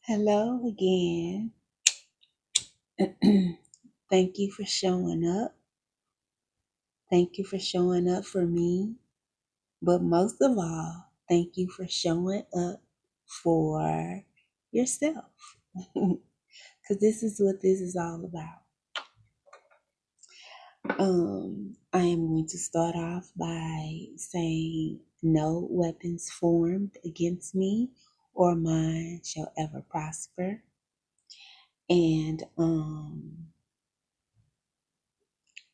Hello again. Thank you for showing up. Thank you for showing up for me. But most of all, thank you for showing up for yourself. Because this is what this is all about. I am going to start off by saying no weapons formed against me or mine shall ever prosper. And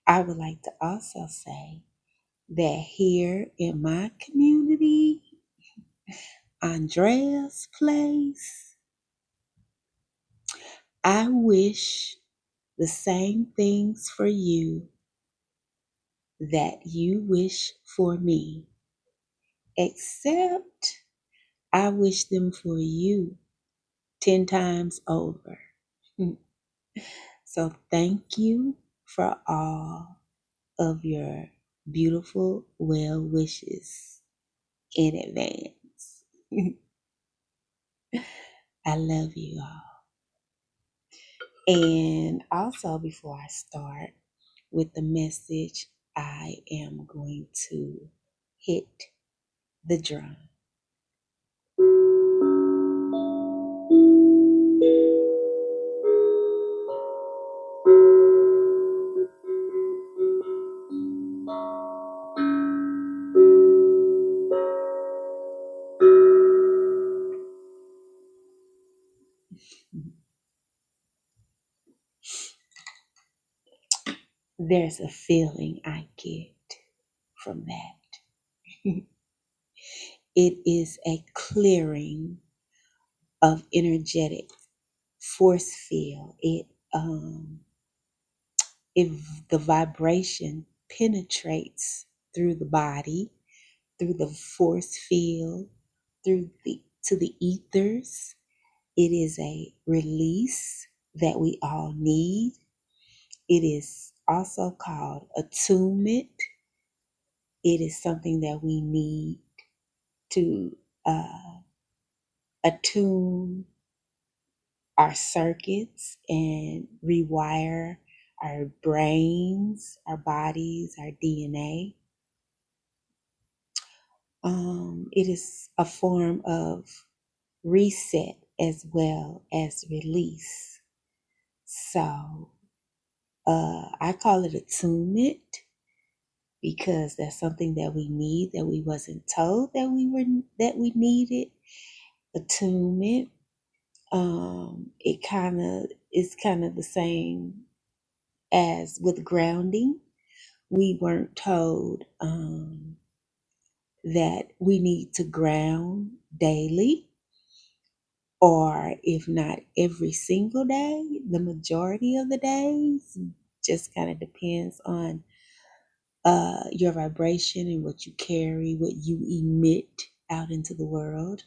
I would like to also say that here in my community, Andrea's place, I wish the same things for you that you wish for me, except I wish them for you 10 times over. So thank you for all of your beautiful well wishes in advance. I love you all. And also, before I start with the message, I am going to hit the drum. There's a feeling I get from that. It is a clearing of energetic force field. If the vibration penetrates through the body, through the force field, through the to the ethers, it is a release that we all need. It is also called attunement. It is something that we need to attune our circuits and rewire our brains, our bodies, our DNA. It is a form of reset as well as release. So I call it attunement because that's something that we need that we wasn't told that we needed. Attunement. It's kind of the same as with grounding. We weren't told that we need to ground daily, or if not every single day, the majority of the days. Just kind of depends on your vibration and what you carry, what you emit out into the world,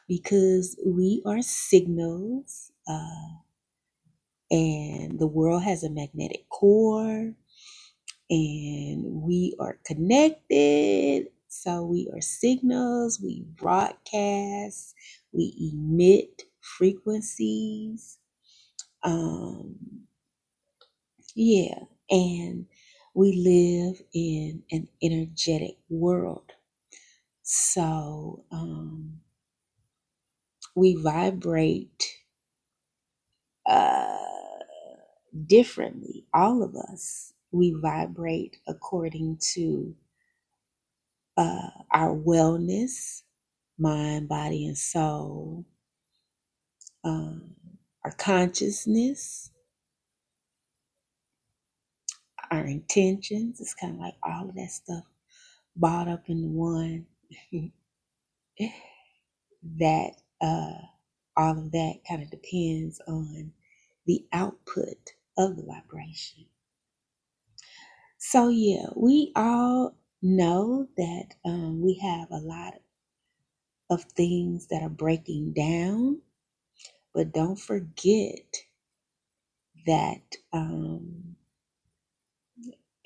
because we are signals, and the world has a magnetic core, and we are connected. So we are signals, we broadcast, we emit frequencies. Um, yeah, and we live in an energetic world. So we vibrate uh, differently. All of us, we vibrate according to our wellness, mind, body, and soul, um, our consciousness, our intentions. It's kind of like all of that stuff bought up into one. that all of that kind of depends on the output of the vibration. So yeah, we all know that we have a lot of things that are breaking down, but don't forget that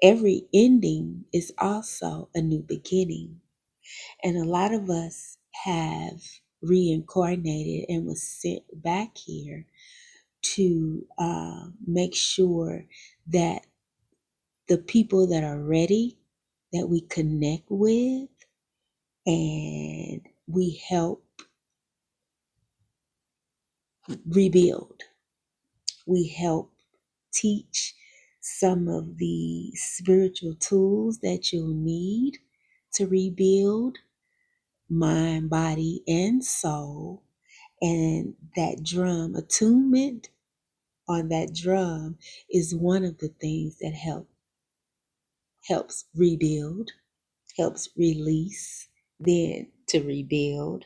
every ending is also a new beginning. And a lot of us have reincarnated and was sent back here to make sure that the people that are ready, that we connect with, and we help rebuild. We help teach some of the spiritual tools that you'll need to rebuild mind, body, and soul. And that drum, attunement on that drum, is one of the things that helps rebuild, helps release, then to rebuild.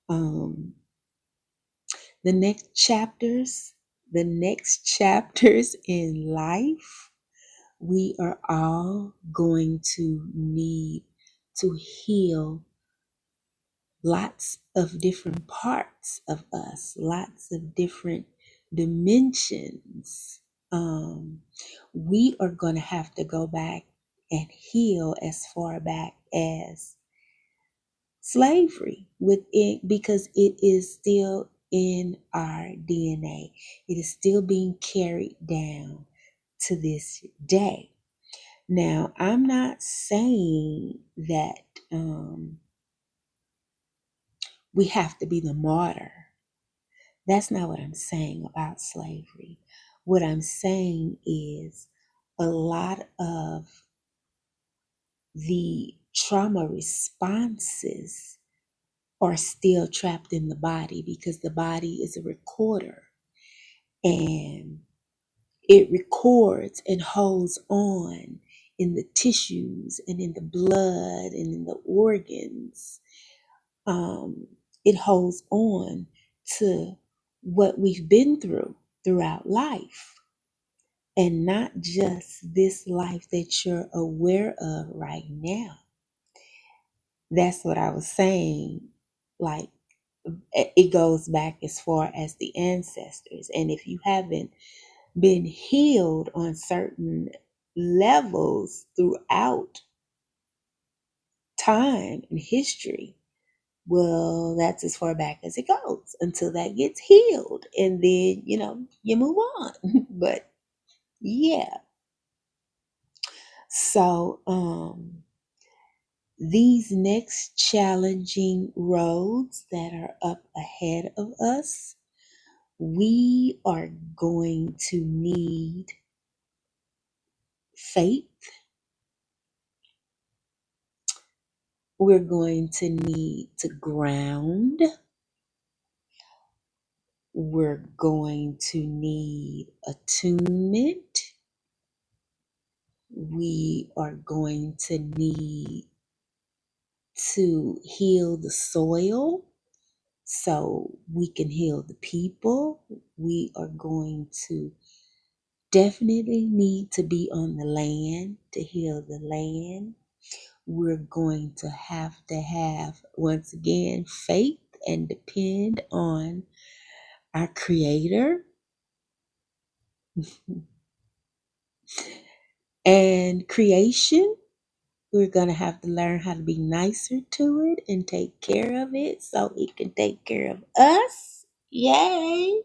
Um, the next chapters in life, we are all going to need to heal lots of different parts of us, lots of different dimensions. We are going to have to go back and heal as far back as slavery within, because it is still in our DNA. It is still being carried down to this day. Now, I'm not saying that we have to be the martyr. That's not what I'm saying about slavery. What I'm saying is a lot of the trauma responses are still trapped in the body, because the body is a recorder, and it records and holds on in the tissues and in the blood and in the organs. It holds on to what we've been through throughout life, and not just this life that you're aware of right now. That's what I was saying. Like, it goes back as far as the ancestors. And if you haven't been healed on certain levels throughout time and history, well, that's as far back as it goes until that gets healed. And then, you move on. But yeah. So, these next challenging roads that are up ahead of us, we are going to need faith. We're going to need to ground. We're going to need attunement. We are going to need to heal the soil so we can heal the people. We are going to definitely need to be on the land to heal the land. We're going to have, once again, faith and depend on our Creator. And creation, we're going to have to learn how to be nicer to it and take care of it so it can take care of us. Yay!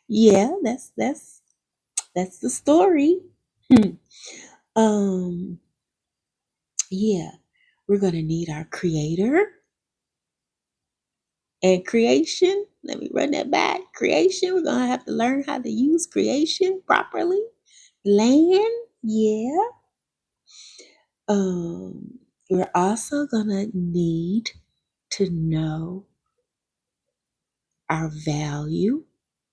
Yeah, that's the story. Um, yeah, we're going to need our Creator. And creation, let me run that back. Creation, we're going to have to learn how to use creation properly. Land, yeah. We're also going to need to know our value,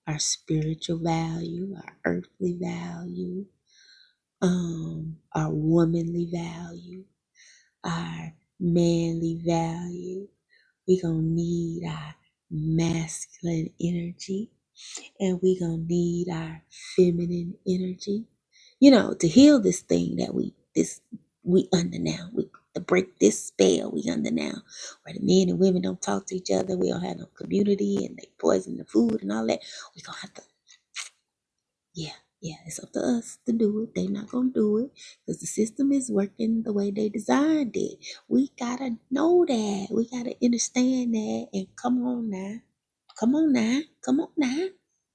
our spiritual value, our earthly value, our womanly value, our manly value. We're going to need our masculine energy, and we're going to need our feminine energy, to heal this thing that we under now. To break this spell we under now, where the men and women don't talk to each other. We don't have no community, and they poison the food and all that. We're going to have to, yeah, Yeah, it's up to us to do it. They not gonna do it because the system is working the way they designed it. We gotta know that. We gotta understand that. And come on now. Come on now. Come on now.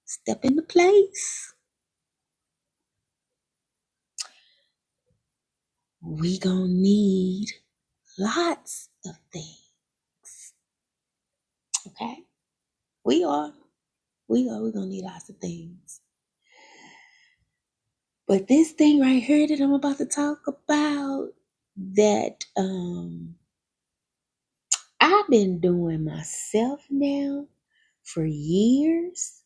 Step into place. We gonna need lots of things. Okay? We are. We're gonna need lots of things. But this thing right here that I'm about to talk about, that I've been doing myself now for years,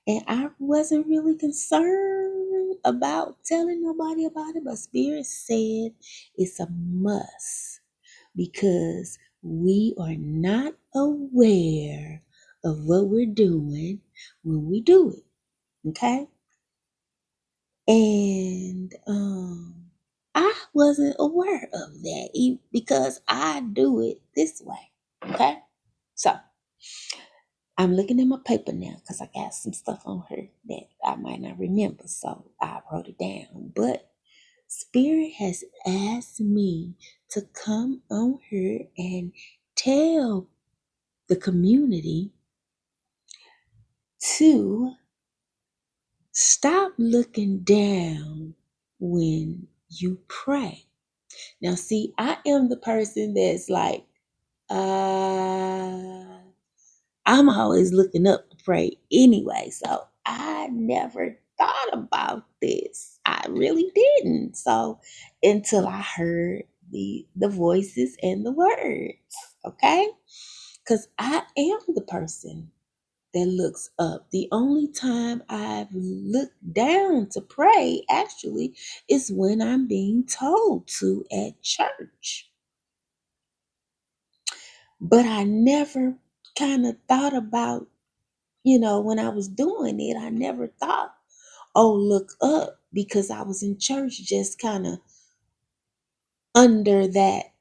and I wasn't really concerned about telling nobody about it, but Spirit said it's a must because we are not aware of what we're doing when we do it. Okay? And I wasn't aware of that because I do it this way. Okay? So I'm looking at my paper now because I got some stuff on here that I might not remember. So I wrote it down. But Spirit has asked me to come on here and tell the community to stop looking down when you pray. Now, see, I am the person that's like, uh, I'm always looking up to pray anyway. So I never thought about this. I really didn't. So until I heard the voices and the words, okay? Because I am the person that looks up. The only time I've looked down to pray actually is when I'm being told to at church. But I never kind of thought about, when I was doing it, I never thought, oh, look up, because I was in church just kind of under that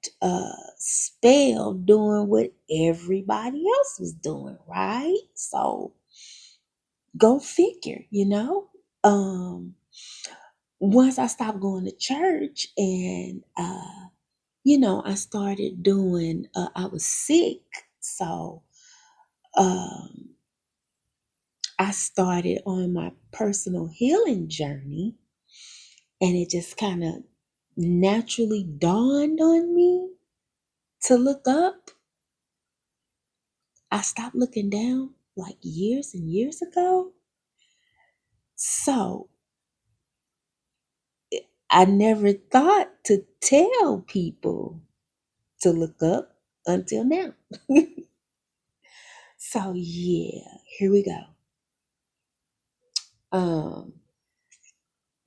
spell doing what everybody else was doing, right? So go figure. Once I stopped going to church and I started doing I was sick. So um I started on my personal healing journey, and it just kind of naturally dawned on me to look up. I stopped looking down like years and years ago. So I never thought to tell people to look up until now. So yeah, here we go. Um,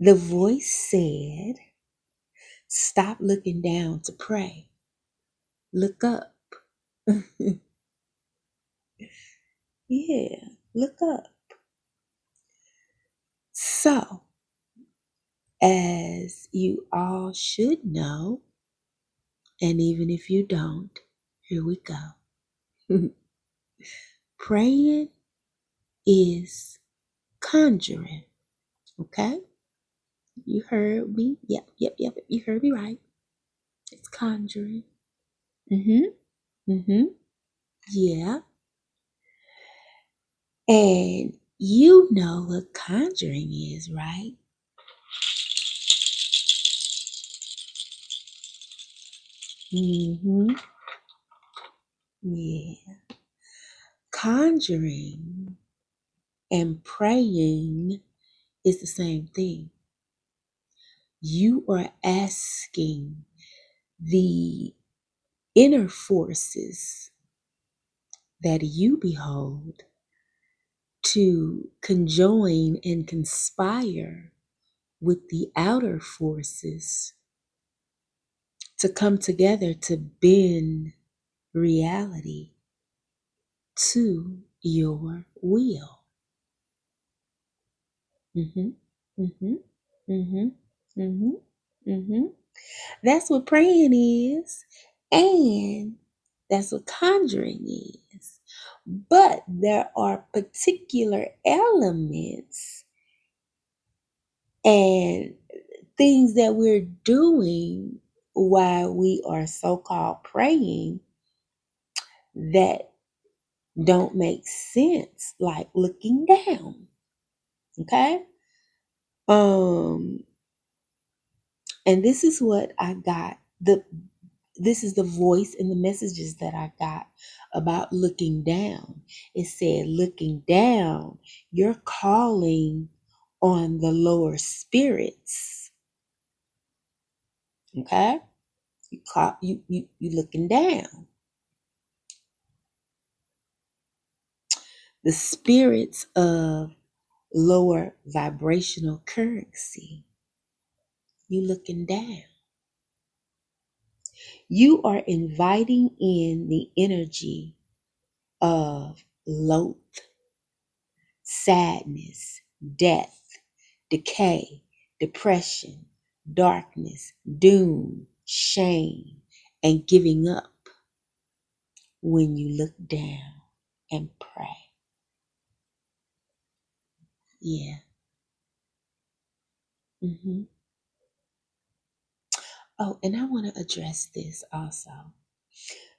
the voice said, "Stop looking down to pray. Look up." Yeah, look up. So, as you all should know, and even if you don't, here we go. Praying is conjuring. Okay? You heard me. Yep. You heard me right. It's conjuring. Mm-hmm. Yeah. And you know what conjuring is, right? Mm-hmm. Yeah. Conjuring and praying is the same thing. You are asking the inner forces that you behold to conjoin and conspire with the outer forces to come together to bend reality to your will. Mm-hmm. Mm-hmm. Mm-hmm. Mm-hmm. Mm-hmm. That's what praying is, and that's what conjuring is. But there are particular elements And things that we're doing while we are so-called praying that don't make sense, like looking down. Okay? Um, and this is what I got. This is the voice and the messages that I got about looking down. It said, looking down, you're calling on the lower spirits. Okay? You looking down. The spirits of lower vibrational currency. You looking down. You are inviting in the energy of loath, sadness, death, decay, depression, darkness, doom, shame, and giving up when you look down and pray. Yeah. hmm Oh, and I want to address this also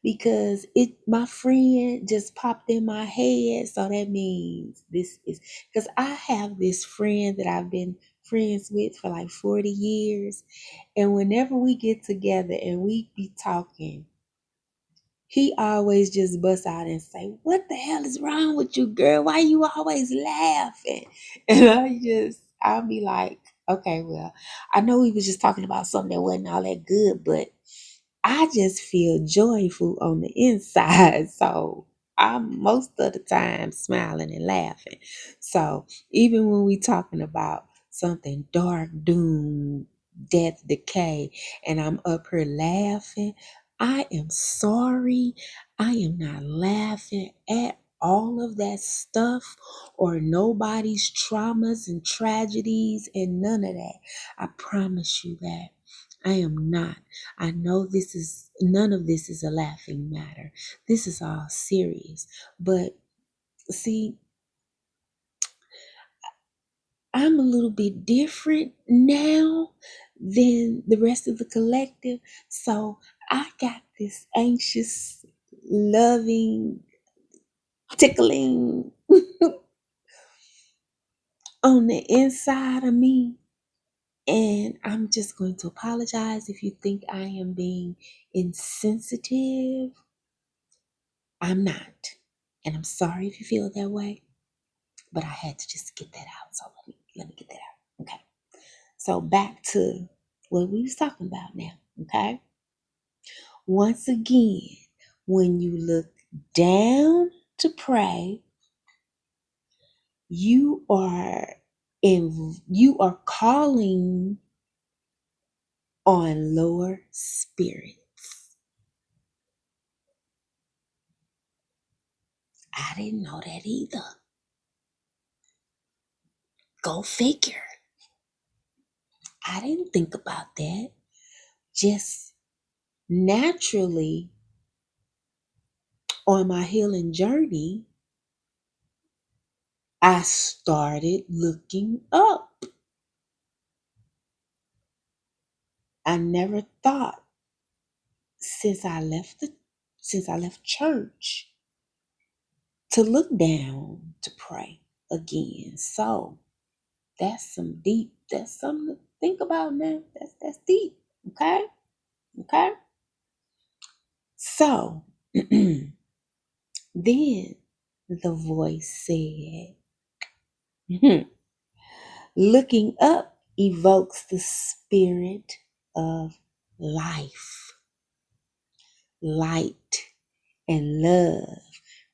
because my friend just popped in my head. So that means this is because I have this friend that I've been friends with for like 40 years. And whenever we get together and we be talking, he always just busts out and say, "What the hell is wrong with you, girl? Why you always laughing?" And I'll be like, okay, well, I know we was just talking about something that wasn't all that good, but I just feel joyful on the inside. So I'm most of the time smiling and laughing. So even when we talking about something dark, doom, death, decay, and I'm up here laughing, I am sorry. I am not laughing at all of that stuff or nobody's traumas and tragedies and none of that. I promise you that. I am not. I know none of this is a laughing matter. This is all serious. But see, I'm a little bit different now than the rest of the collective. So I got this anxious, loving, tickling on the inside of me. And I'm just going to apologize if you think I am being insensitive. I'm not. And I'm sorry if you feel that way, but I had to just get that out. So let me get that out. Okay. So back to what we was talking about now. Okay. Once again, when you look down to pray, you are calling on lower spirits. I didn't know that either. Go figure. I didn't think about that. Just naturally on my healing journey, I started looking up. I never thought since I left church to look down to pray again. So that's something to think about now. That's deep. Okay? Okay? So then the voice said, looking up evokes the spirit of life, light, and love,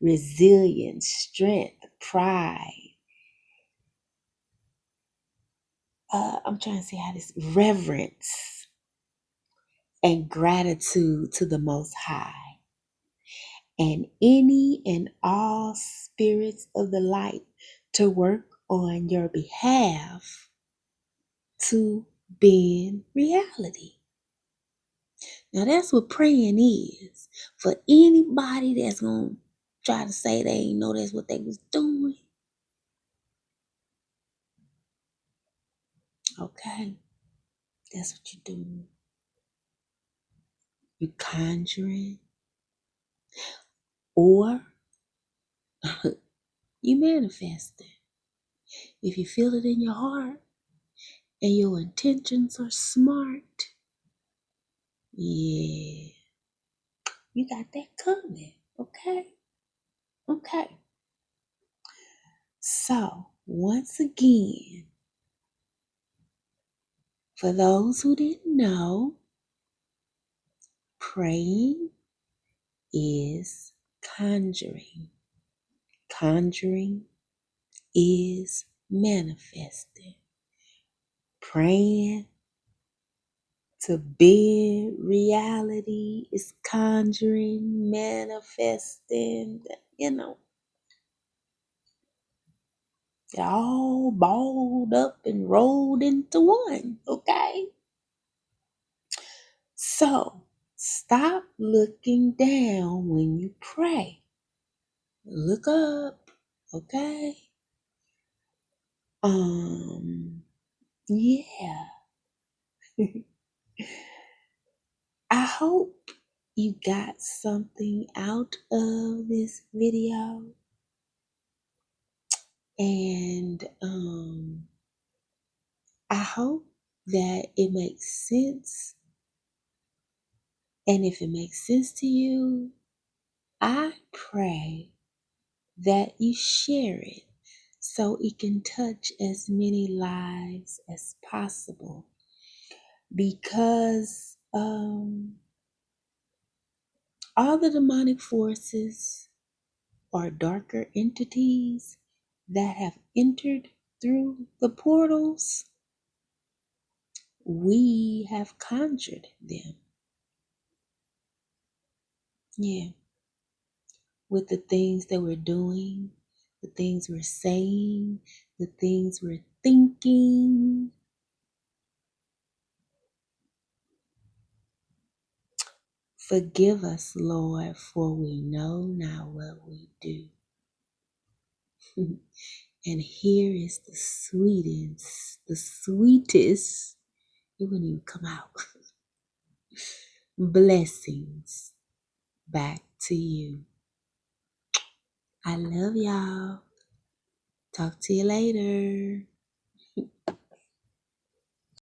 resilience, strength, pride. I'm trying to see how this reverence and gratitude to the Most High, and any and all spirits of the light to work on your behalf to bend reality. Now that's what praying is. For anybody that's gonna try to say they ain't know that's what they was doing. Okay? That's what you're doing. You're conjuring, or you manifesting. If you feel it in your heart and your intentions are smart, yeah, you got that coming. Okay? Okay. So, once again, for those who didn't know, praying is conjuring. Conjuring is manifesting. Praying to bid reality is conjuring, manifesting, it all balled up and rolled into one, okay? So, stop looking down when you pray. Look up, okay? Yeah. I hope you got something out of this video, and I hope that it makes sense. And if it makes sense to you, I pray that you share it so it can touch as many lives as possible, because all the demonic forces or darker entities that have entered through the portals, we have conjured them. Yeah. With the things that we're doing, the things we're saying, the things we're thinking. Forgive us, Lord, for we know not what we do. And here is the sweetest, it wouldn't even come out. Blessings back to you. I love y'all. Talk to you later.